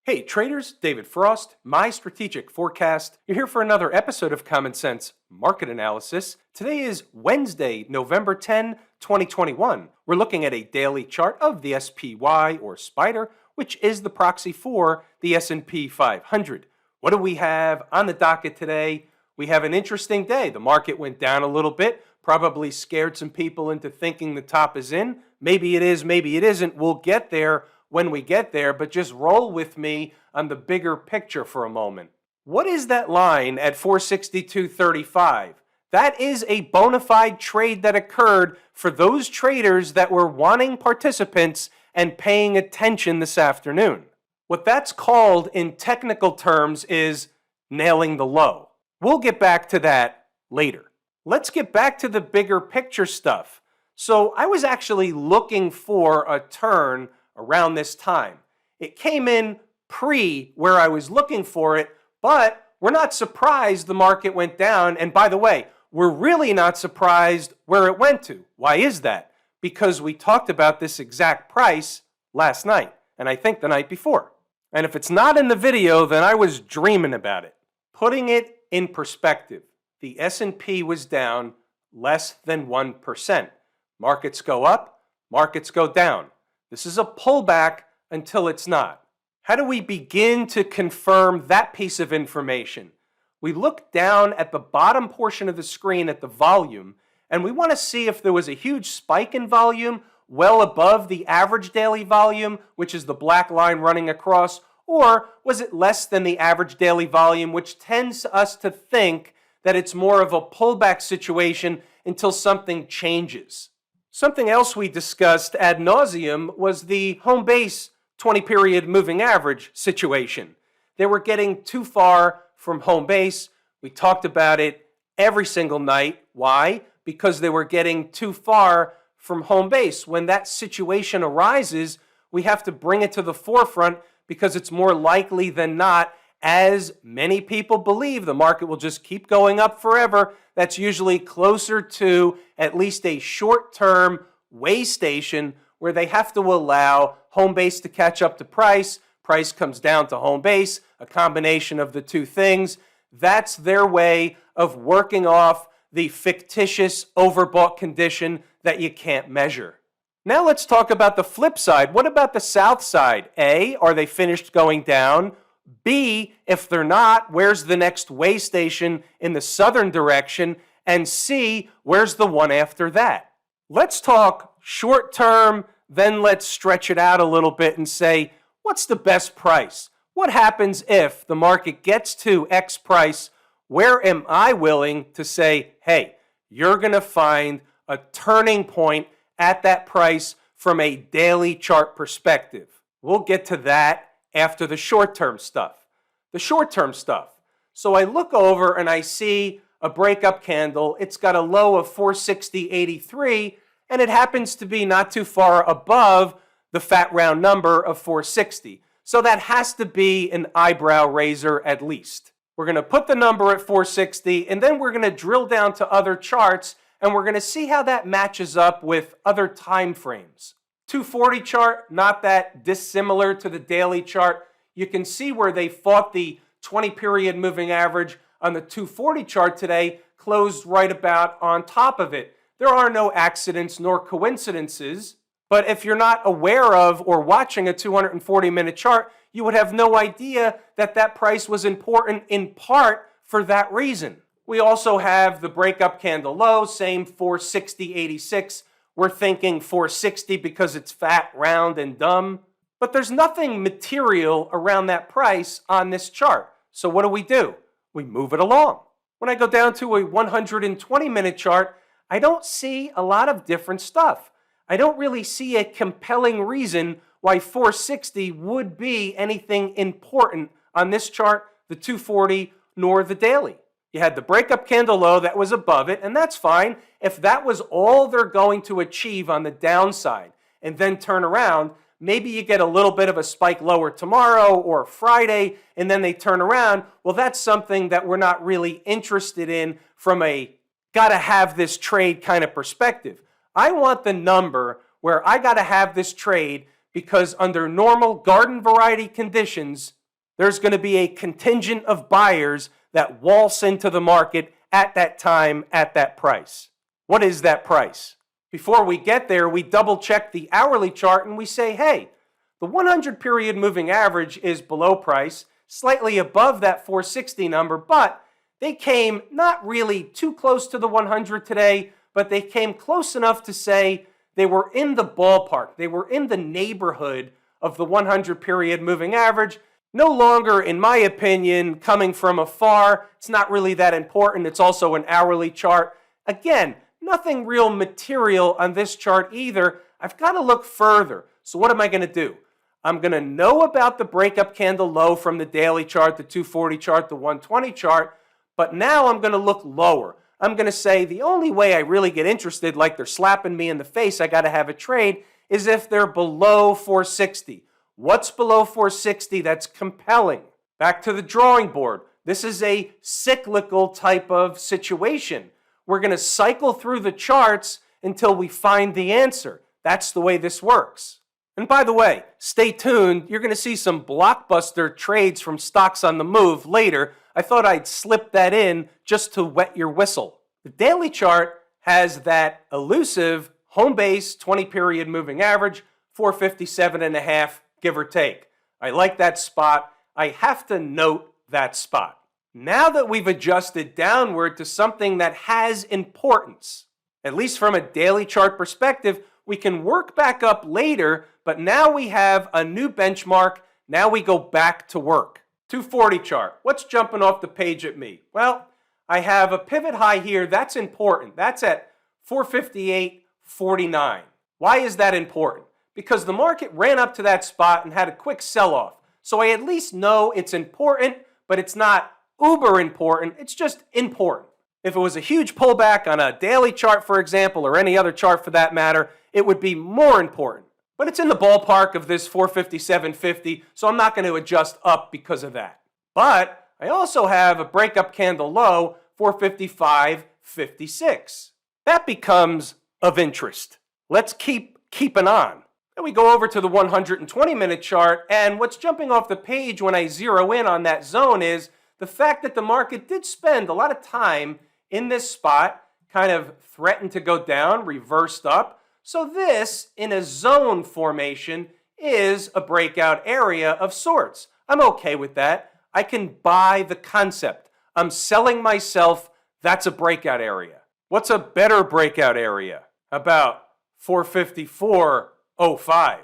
Hey traders, David Frost, my strategic forecast. You're here for another episode of Common Sense Market Analysis. Today is Wednesday, November 10, 2021. We're looking at a daily chart of the SPY or Spider, which is the proxy for the S&P 500. What do we have on the docket today? We have an interesting day. The market went down a little bit, probably scared some people into thinking the top is in. Maybe it is, maybe it isn't. We'll get there when we get there, but just roll with me on the bigger picture for a moment. What is that line at 462.35? That is a bona fide trade that occurred for those traders that were wanting participants and paying attention this afternoon. What that's called in technical terms is nailing the low. We'll get back to that later. Let's get back to the bigger picture stuff. So I was actually looking for a turn around this time. It came in pre where I was looking for it, but we're not surprised the market went down. And by the way, we're really not surprised where it went to. Why is that? Because we talked about this exact price last night, and I think the night before. And if it's not in the video, then I was dreaming about it. Putting it in perspective, the S&P was down less than 1%. Markets go up, markets go down. This is a pullback until it's not. How do we begin to confirm that piece of information? We look down at the bottom portion of the screen at the volume, and we want to see if there was a huge spike in volume well above the average daily volume, which is the black line running across, or was it less than the average daily volume, which tends us to think that it's more of a pullback situation until something changes. Something else we discussed ad nauseum was the home base 20-period moving average situation. They were getting too far from home base. We talked about it every single night. Why? Because they were getting too far from home base. When that situation arises, we have to bring it to the forefront because it's more likely than not, as many people believe, the market will just keep going up forever. That's usually closer to at least a short-term way station where they have to allow home base to catch up to price. Price comes down to home base, a combination of the two things. That's their way of working off the fictitious overbought condition that you can't measure. Now let's talk about the flip side. What about the south side? A, are they finished going down? B, if they're not, where's the next way station in the southern direction? And C, where's the one after that? Let's talk short term, then let's stretch it out a little bit and say, what's the best price? What happens if the market gets to X price? Where am I willing to say, hey, you're going to find a turning point at that price from a daily chart perspective? We'll get to that after the short-term stuff. The short-term stuff. So I look over and I see a breakup candle. It's got a low of 460.83, and it happens to be not too far above the fat round number of 460. So that has to be an eyebrow raiser at least. We're going to put the number at 460, and then we're going to drill down to other charts, and we're going to see how that matches up with other time frames. 240 chart, not that dissimilar to the daily chart. You can see where they fought the 20-period moving average on the 240 chart today, closed right about on top of it. There are no accidents nor coincidences, but if you're not aware of or watching a 240-minute chart, you would have no idea that that price was important in part for that reason. We also have the breakup candle low, same 460.86. We're thinking 460 because it's fat, round, and dumb. But there's nothing material around that price on this chart. So what do? We move it along. When I go down to a 120-minute chart, I don't see a lot of different stuff. I don't really see a compelling reason why 460 would be anything important on this chart, the 240, nor the daily. You had the breakup candle low that was above it, and that's fine. If that was all they're going to achieve on the downside and then turn around, maybe you get a little bit of a spike lower tomorrow or Friday, and then they turn around. Well, that's something that we're not really interested in from a gotta have this trade kind of perspective. I want the number where I gotta have this trade because under normal garden variety conditions, there's going to be a contingent of buyers that waltz into the market at that time, at that price. What is that price? Before we get there, we double check the hourly chart and we say, hey, the 100 period moving average is below price, slightly above that 460 number, but they came not really too close to the 100 today, but they came close enough to say they were in the ballpark. They were in the neighborhood of the 100 period moving average. No longer, in my opinion, coming from afar. It's not really that important. It's also an hourly chart. Again, nothing real material on this chart either. I've got to look further. So what am I going to do? I'm going to know about the breakup candle low from the daily chart, the 240 chart, the 120 chart, but now I'm going to look lower. I'm going to say the only way I really get interested, like they're slapping me in the face, I got to have a trade, is if they're below 460. What's below 460 that's compelling? Back to the drawing board. This is a cyclical type of situation. We're going to cycle through the charts until we find the answer. That's the way this works. And by the way, stay tuned. You're going to see some blockbuster trades from stocks on the move later. I thought I'd slip that in just to wet your whistle. The daily chart has that elusive home base 20 period moving average, 457.5, give or take. I like that spot. I have to note that spot. Now that we've adjusted downward to something that has importance, at least from a daily chart perspective, we can work back up later, but now we have a new benchmark. Now we go back to work. 240 chart. What's jumping off the page at me? Well, I have a pivot high here. That's important. That's at 458.49. Why is that important? Because the market ran up to that spot and had a quick sell-off. So I at least know it's important, but it's not uber important. It's just important. If it was a huge pullback on a daily chart, for example, or any other chart for that matter, it would be more important. But it's in the ballpark of this 457.50, so I'm not going to adjust up because of that. But I also have a breakup candle low, 455.56. That becomes of interest. Let's keep keeping on. Then we go over to the 120-minute chart, and what's jumping off the page when I zero in on that zone is the fact that the market did spend a lot of time in this spot, kind of threatened to go down, reversed up. So this, in a zone formation, is a breakout area of sorts. I'm okay with that. I can buy the concept. I'm selling myself. That's a breakout area. What's a better breakout area? About 454.05.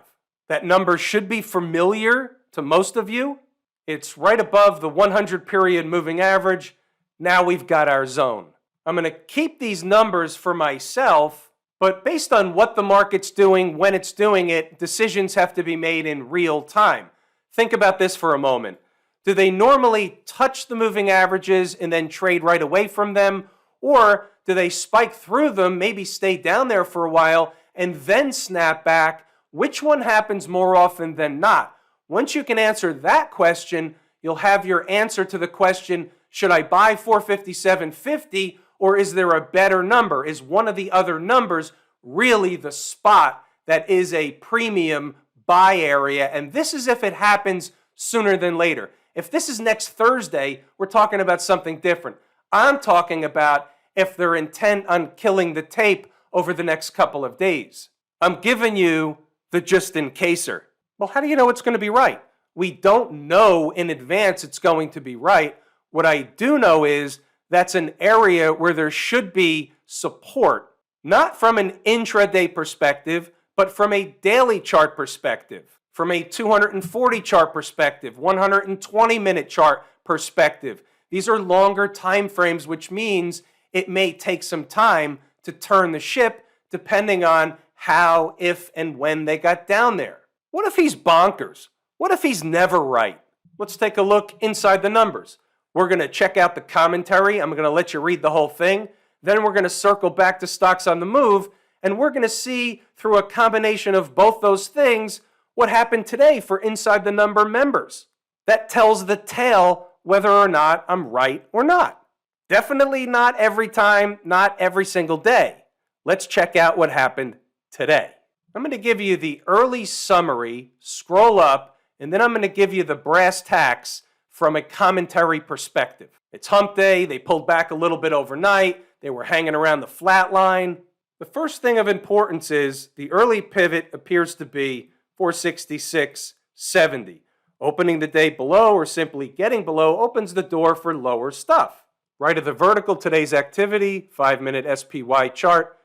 That number should be familiar to most of you. It's right above the 100 period moving average. Now we've got our zone. I'm going to keep these numbers for myself, but based on what the market's doing, when it's doing it, decisions have to be made in real time. Think about this for a moment. Do they normally touch the moving averages and then trade right away from them? Or do they spike through them, maybe stay down there for a while, and then snap back? Which one happens more often than not? Once you can answer that question, you'll have your answer to the question, should I buy 457.50 or is there a better number? Is one of the other numbers really the spot that is a premium buy area? And this is if it happens sooner than later. If this is next Thursday, we're talking about something different. I'm talking about if they're intent on killing the tape over the next couple of days. I'm giving you the just in caser. Well, how do you know it's going to be right? We don't know in advance it's going to be right. What I do know is that's an area where there should be support, not from an intraday perspective, but from a daily chart perspective, from a 240 chart perspective, 120-minute chart perspective. These are longer time frames, which means it may take some time to turn the ship depending on how, if, and when they got down there. What if he's bonkers? What if he's never right? Let's take a look inside the numbers. We're going to check out the commentary. I'm going to let you read the whole thing. Then we're going to circle back to stocks on the move, and we're going to see through a combination of both those things what happened today for inside the number members. That tells the tale whether or not I'm right or not. Definitely not every time, not every single day. Let's check out what happened today. I'm going to give you the early summary, scroll up, and then I'm going to give you the brass tacks from a commentary perspective. It's hump day. They pulled back a little bit overnight. They were hanging around the flat line. The first thing of importance is the early pivot appears to be 466.70. Opening the day below or simply getting below opens the door for lower stuff. Right of the vertical, today's activity, 5-minute SPY chart,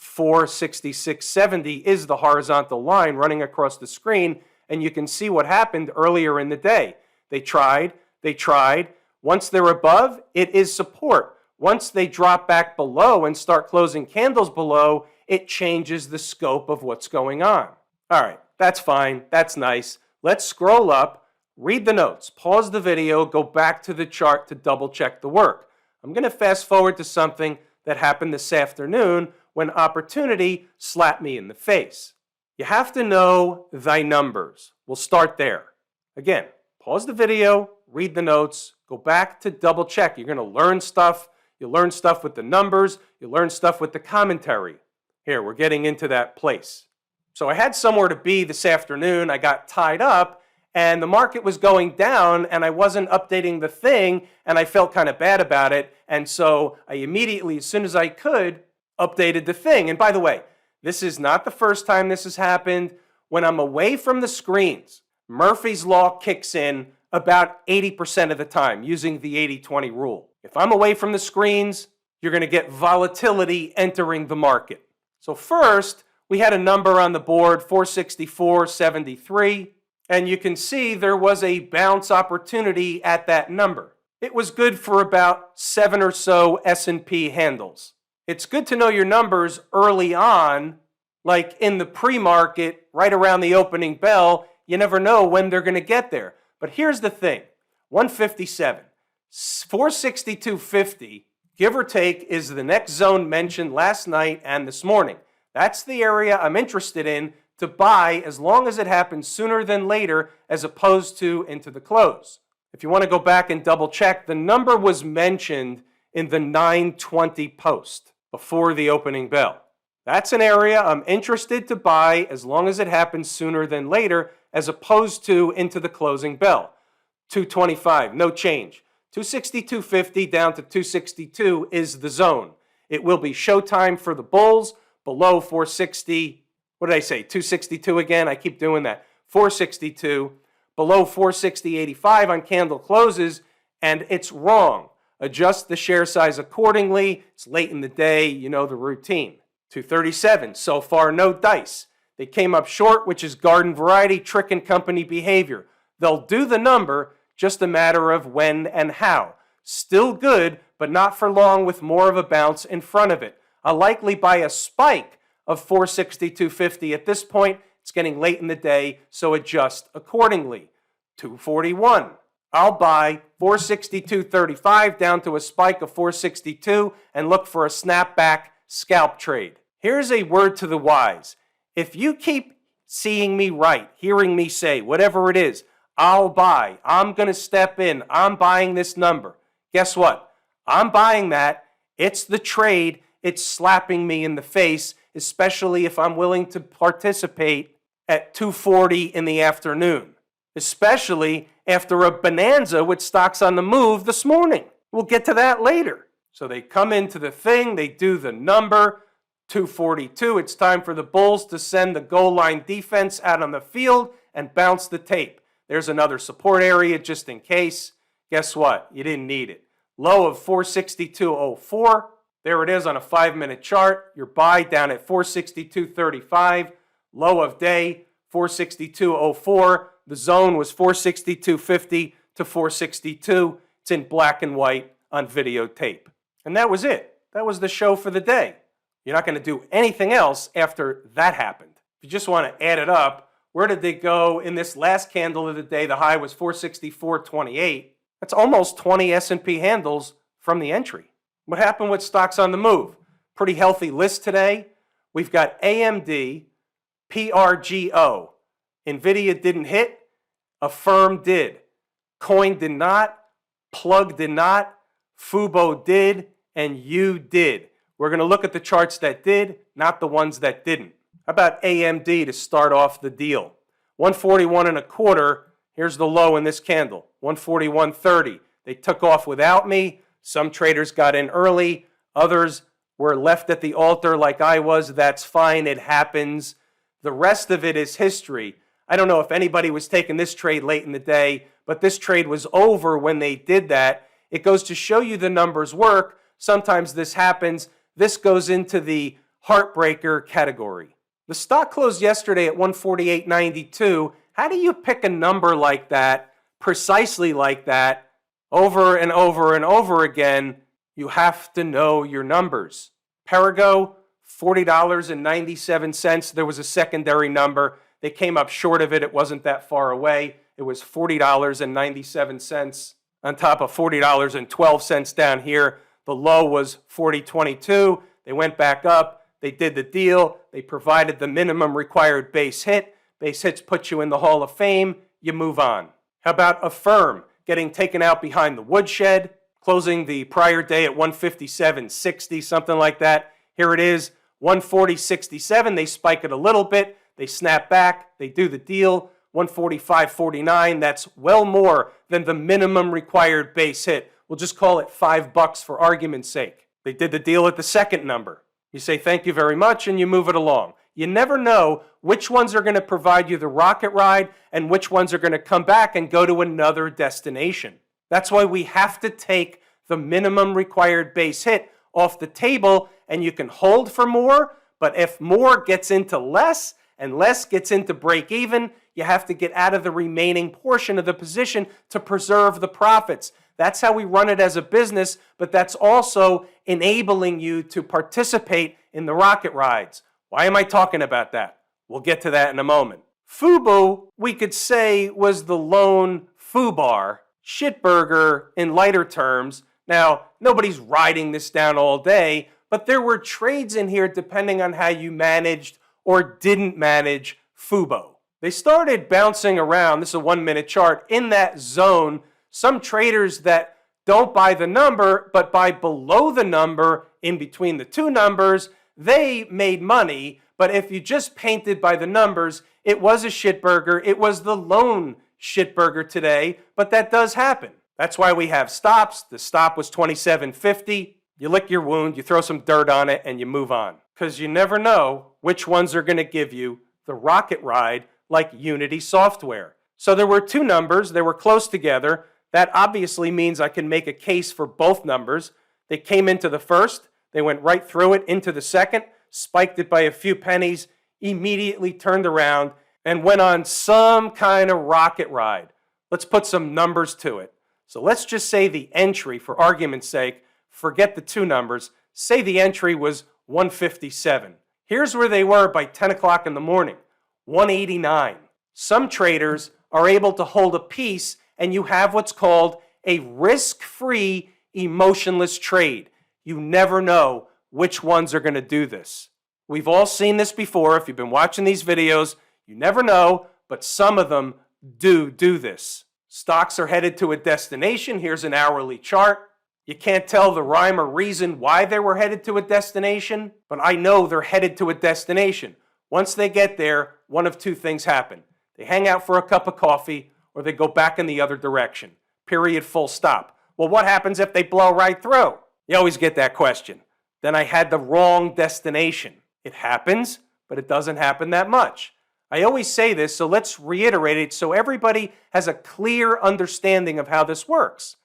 466.70 is the horizontal line running across the screen, and you can see what happened earlier in the day. They tried. Once they're above, it is support. Once they drop back below and start closing candles below, it changes the scope of what's going on. All right, that's fine. That's nice. Let's scroll up, read the notes, pause the video, go back to the chart to double check the work. I'm going to fast forward to something that happened this afternoon when opportunity slapped me in the face. You have to know thy numbers. We'll start there. Again, pause the video, read the notes, go back to double check. You're going to learn stuff. You'll learn stuff with the numbers. You'll learn stuff with the commentary. Here, we're getting into that place. So I had somewhere to be this afternoon. I got tied up, and the market was going down, and I wasn't updating the thing, and I felt kind of bad about it. And so I immediately, as soon as I could, updated the thing. And by the way, this is not the first time this has happened. When I'm away from the screens, Murphy's Law kicks in about 80% of the time using the 80-20 rule. If I'm away from the screens, you're going to get volatility entering the market. So first, we had a number on the board, 464.73, and you can see there was a bounce opportunity at that number. It was good for about 7 or so S&P handles. It's good to know your numbers early on, like in the pre-market, right around the opening bell. You never know when they're going to get there. But here's the thing, 157, 462.50, give or take, is the next zone mentioned last night and this morning. That's the area I'm interested in to buy as long as it happens sooner than later as opposed to into the close. If you want to go back and double check, the number was mentioned in the 920 post before the opening bell. That's an area I'm interested to buy as long as it happens sooner than later as opposed to into the closing bell. 225, no change. 262.50 down to 262 is the zone. It will be showtime for the bulls below 460. What did I say? 262 again? I keep doing that. 462, below 460.85 on candle closes, and it's wrong. Adjust the share size accordingly. It's late in the day. You know the routine. 237, so far no dice. They came up short, which is garden variety trick and company behavior. They'll do the number, just a matter of when and how. Still good, but not for long with more of a bounce in front of it. I'll likely buy a spike of 462.50 at this point. It's getting late in the day, so adjust accordingly. 241. I'll buy 462.35 down to a spike of 462 and look for a snapback scalp trade. Here's a word to the wise. If you keep seeing me right, hearing me say whatever it is, I'll buy, I'm going to step in, I'm buying this number. Guess what? I'm buying that. It's the trade. It's slapping me in the face, especially if I'm willing to participate at 2:40 in the afternoon, especially after a bonanza with stocks on the move this morning. We'll get to that later. So they come into the thing, they do the number, 242. It's time for the bulls to send the goal line defense out on the field and bounce the tape. There's another support area just in case. Guess what? You didn't need it. Low of 462.04. There it is on a 5-minute chart. Your buy down at 462.35. Low of day, 462.04. The zone was 462.50 to 462. It's in black and white on videotape. And that was it. That was the show for the day. You're not going to do anything else after that happened. If you just want to add it up, where did they go in this last candle of the day? The high was 464.28. That's almost 20 S&P handles from the entry. What happened with stocks on the move? Pretty healthy list today. We've got AMD, PRGO. NVIDIA didn't hit. Affirm did. Coin did not. Plug did not. FUBO did. And you did. We're going to look at the charts that did, not the ones that didn't. How about AMD to start off the deal? 141 and a quarter. Here's the low in this candle, 141.30. They took off without me. Some traders got in early. Others were left at the altar like I was. That's fine. It happens. The rest of it is history. I don't know if anybody was taking this trade late in the day, but this trade was over when they did that. It goes to show you the numbers work. Sometimes this happens. This goes into the heartbreaker category. The stock closed yesterday at 148.92. How do you pick a number like that, precisely like that, over and over and over again? You have to know your numbers. Perigo, $40.97. There was a secondary number. They came up short of it. It wasn't that far away. It was $40.97 on top of $40.12 down here. The low was $40.22. They went back up. They did the deal. They provided the minimum required base hit. Base hits put you in the Hall of Fame. You move on. How about Affirm getting taken out behind the woodshed, closing the prior day at 157.60, something like that. Here it is, 140.67. They spike it a little bit. They snap back. They do the deal. 145.49. That's well more than the minimum required base hit. We'll just call it $5 for argument's sake. They did the deal at the second number. You say thank you very much and you move it along. You never know which ones are going to provide you the rocket ride and which ones are going to come back and go to another destination. That's why we have to take the minimum required base hit off the table, and you can hold for more, but if more gets into less and less gets into break even, you have to get out of the remaining portion of the position to preserve the profits. That's how we run it as a business, but that's also enabling you to participate in the rocket rides. Why am I talking about that? We'll get to that in a moment. FUBO, we could say, was the lone FUBAR, shitburger in lighter terms. Now, nobody's riding this down all day, but there were trades in here depending on how you managed or didn't manage FUBO. They started bouncing around, this is a 1-minute chart, in that zone. Some traders that don't buy the number, but buy below the number in between the two numbers, they made money. But if you just painted by the numbers, it was a shitburger. It was the lone shitburger today, but that does happen. That's why we have stops. The stop was 27.50. You lick your wound, you throw some dirt on it, and you move on. Because you never know which ones are going to give you the rocket ride like Unity Software. So there were two numbers. They were close together. That obviously means I can make a case for both numbers. They came into the first. They went right through it into the second, spiked it by a few pennies, immediately turned around, and went on some kind of rocket ride. Let's put some numbers to it. So let's just say the entry, for argument's sake, forget the two numbers, say the entry was 157. Here's where they were by 10 o'clock in the morning, 189. Some traders are able to hold a piece, and you have what's called a risk-free, emotionless trade. You never know which ones are going to do this. We've all seen this before. If you've been watching these videos, you never know, but some of them do this. Stocks are headed to a destination. Here's an hourly chart. You can't tell the rhyme or reason why they were headed to a destination, but I know they're headed to a destination. Once they get there, one of two things happen. They hang out for a cup of coffee, or they go back in the other direction. Period, full stop. Well, what happens if they blow right through? You always get that question. Then I had the wrong destination. It happens, but it doesn't happen that much. I always say this, so let's reiterate it so everybody has a clear understanding of how this works.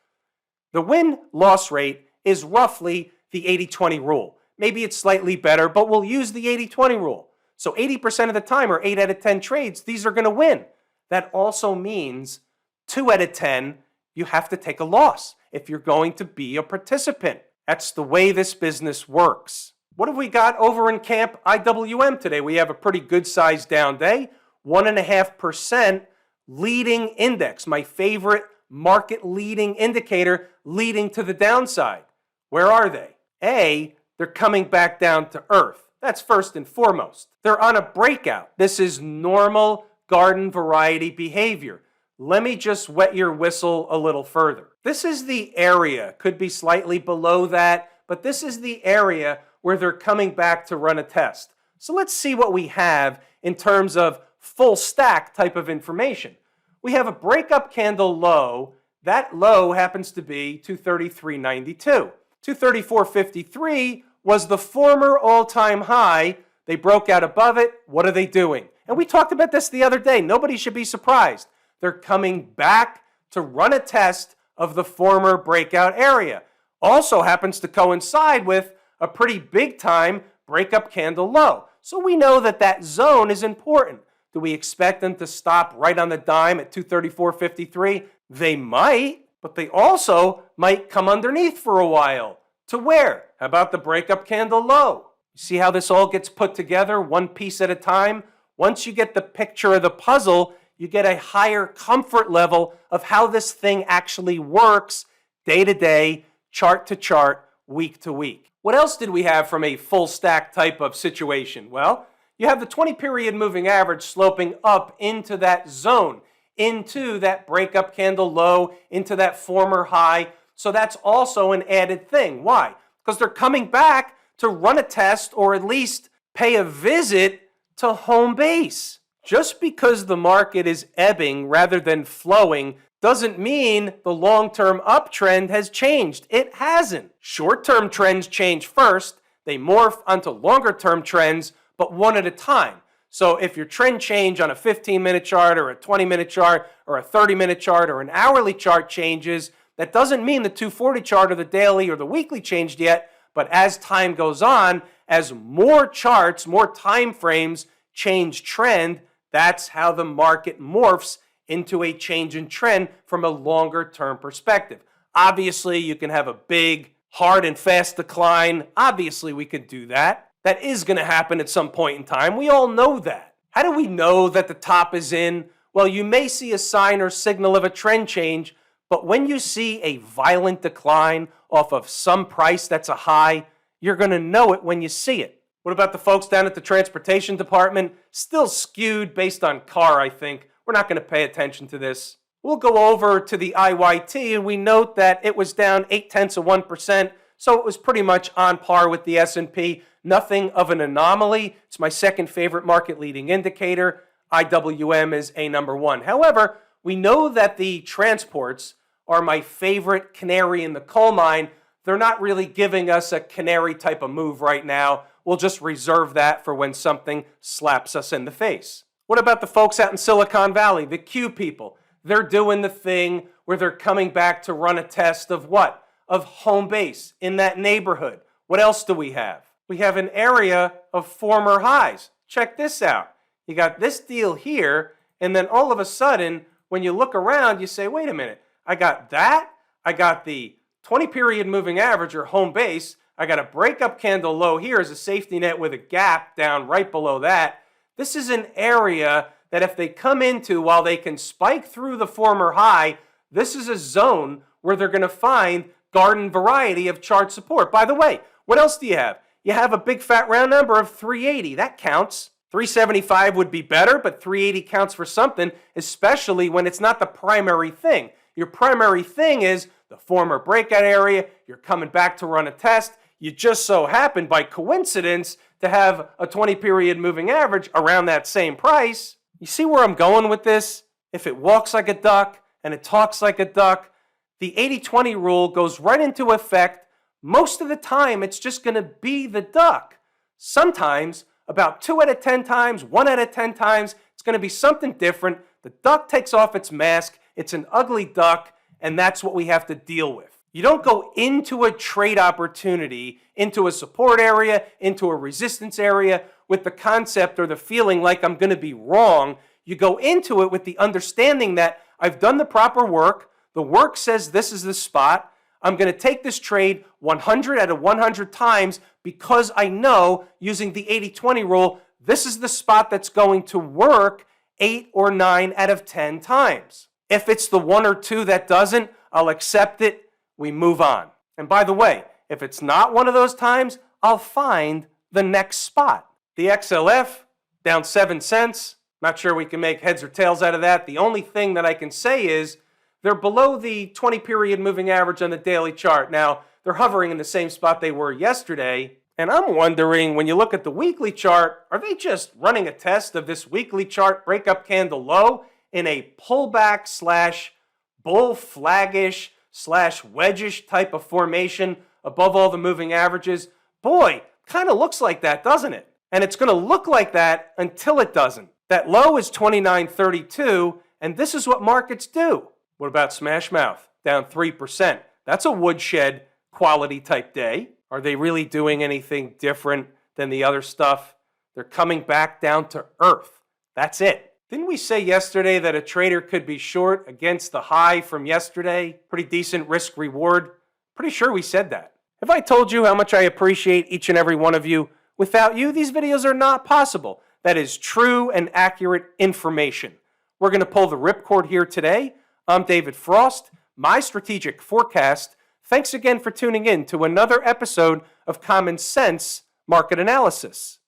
The win-loss rate is roughly the 80-20 rule. Maybe it's slightly better, but we'll use the 80-20 rule. So 80% of the time, or 8 out of 10 trades, these are going to win. That also means 2 out of 10, you have to take a loss if you're going to be a participant. That's the way this business works. What have we got over in Camp IWM today? We have a pretty good-sized down day, 1.5% leading index, my favorite market-leading indicator leading to the downside. Where are they? A, they're coming back down to earth. That's first and foremost. They're on a breakout. This is normal garden variety behavior. Let me just wet your whistle a little further. This is the area, could be slightly below that, but this is the area where they're coming back to run a test. So let's see what we have in terms of full stack type of information. We have a breakup candle low. That low happens to be 233.92. 234.53 was the former all-time high. They broke out above it. What are they doing? And we talked about this the other day. Nobody should be surprised. They're coming back to run a test of the former breakout area. Also happens to coincide with a pretty big time breakup candle low. So we know that that zone is important. Do we expect them to stop right on the dime at 234.53? They might, but they also might come underneath for a while. To where? How about the breakup candle low? See how this all gets put together, one piece at a time? Once you get the picture of the puzzle, you get a higher comfort level of how this thing actually works day to day, chart to chart, week to week. What else did we have from a full stack type of situation? Well, you have the 20-period moving average sloping up into that zone, into that breakup candle low, into that former high. So that's also an added thing. Why? Because they're coming back to run a test or at least pay a visit to home base. Just because the market is ebbing rather than flowing doesn't mean the long-term uptrend has changed. It hasn't. Short-term trends change first. They morph onto longer-term trends, but one at a time. So if your trend change on a 15-minute chart or a 20-minute chart or a 30-minute chart or an hourly chart changes, that doesn't mean the 240 chart or the daily or the weekly changed yet, but as time goes on, as more charts, more time frames change trend, that's how the market morphs into a change in trend from a longer-term perspective. Obviously, you can have a big, hard and fast decline. Obviously, we could do that. That is going to happen at some point in time. We all know that. How do we know that the top is in? Well, you may see a sign or signal of a trend change, but when you see a violent decline off of some price that's a high, you're going to know it when you see it. What about the folks down at the transportation department? Still skewed based on car, I think. We're not going to pay attention to this. We'll go over to the IYT, and we note that it was down 0.8%, so it was pretty much on par with the S&P. Nothing of an anomaly. It's my second favorite market leading indicator. IWM is a number one. However, we know that the transports are my favorite canary in the coal mine. They're not really giving us a canary type of move right now. We'll just reserve that for when something slaps us in the face. What about the folks out in Silicon Valley, the Q people? They're doing the thing where they're coming back to run a test of what? Of home base in that neighborhood. What else do we have? We have an area of former highs. Check this out. You got this deal here, and then all of a sudden, when you look around, you say, wait a minute, I got that, I got the 20-period moving average or home base, I got a breakup candle low here as a safety net with a gap down right below that. This is an area that if they come into while they can spike through the former high, this is a zone where they're going to find garden variety of chart support. By the way, what else do you have? You have a big fat round number of 380. That counts. 375 would be better, but 380 counts for something, especially when it's not the primary thing. Your primary thing is the former breakout area. You're coming back to run a test. You just so happen by coincidence to have a 20-period moving average around that same price. You see where I'm going with this? If it walks like a duck and it talks like a duck, the 80-20 rule goes right into effect. Most of the time, it's just going to be the duck. Sometimes, about 2 out of 10 times, 1 out of 10 times, it's going to be something different. The duck takes off its mask. It's an ugly duck, and that's what we have to deal with. You don't go into a trade opportunity, into a support area, into a resistance area with the concept or the feeling like I'm going to be wrong. You go into it with the understanding that I've done the proper work. The work says this is the spot. I'm going to take this trade 100 out of 100 times because I know, using the 80-20 rule, this is the spot that's going to work 8 or 9 out of 10 times. If it's the 1 or 2 that doesn't, I'll accept it. We move on. And by the way, if it's not one of those times, I'll find the next spot. The XLF, down 7 cents. Not sure we can make heads or tails out of that. The only thing that I can say is they're below the 20-period moving average on the daily chart. Now, they're hovering in the same spot they were yesterday. And I'm wondering, when you look at the weekly chart, are they just running a test of this weekly chart breakup candle low in a pullback slash bull flaggish slash wedgish type of formation above all the moving averages? Boy, kind of looks like that, doesn't it? And it's going to look like that until it doesn't. That low is 29.32, and this is what markets do. What about Smash Mouth? Down 3%. That's a woodshed quality type day. Are they really doing anything different than the other stuff? They're coming back down to earth. That's it. Didn't we say yesterday that a trader could be short against the high from yesterday? Pretty decent risk reward. Pretty sure we said that. Have I told you how much I appreciate each and every one of you? Without you, these videos are not possible. That is true and accurate information. We're going to pull the ripcord here today. I'm David Frost, my strategic forecast. Thanks again for tuning in to another episode of Common Sense Market Analysis.